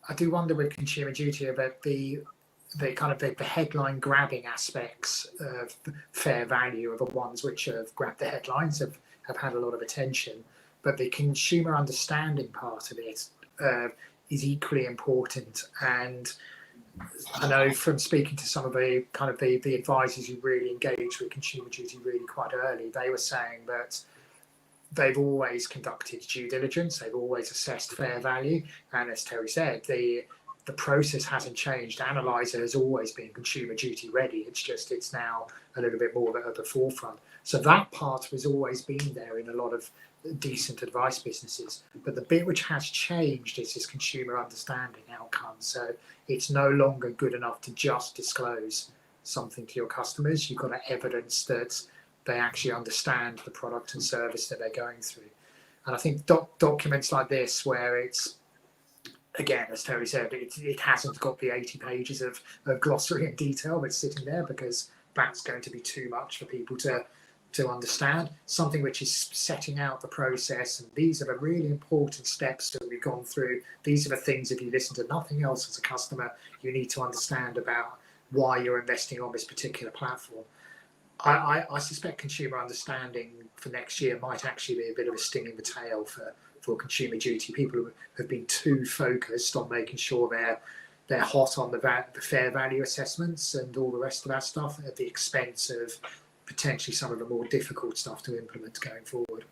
I do wonder with Consumer Duty about the kind of the headline grabbing aspects of fair value are the ones which have grabbed the headlines, have had a lot of attention, but the consumer understanding part of it is equally important. And I know from speaking to some of the kind of the advisors who really engaged with Consumer Duty really quite early, they were saying that they've always conducted due diligence, they've always assessed fair value, and as Terry said, the process hasn't changed. Analyser has always been Consumer Duty ready. It's now a little bit more at the forefront. So that part has always been there in a lot of decent advice businesses. But the bit which has changed is this consumer understanding outcome. So it's no longer good enough to just disclose something to your customers. You've got to evidence that they actually understand the product and service that they're going through. And I think documents like this, where it's, again, as Terry said, it hasn't got the 80 pages of glossary and detail that's sitting there, because that's going to be too much for people to understand. Something which is setting out the process, and these are the really important steps that we've gone through. These are the things, if you listen to nothing else as a customer, you need to understand about why you're investing on this particular platform. I suspect consumer understanding for next year might actually be a bit of a sting in the tail for Consumer Duty. People have been too focused on making sure they're hot on the fair value assessments and all the rest of that stuff, at the expense of potentially some of the more difficult stuff to implement going forward.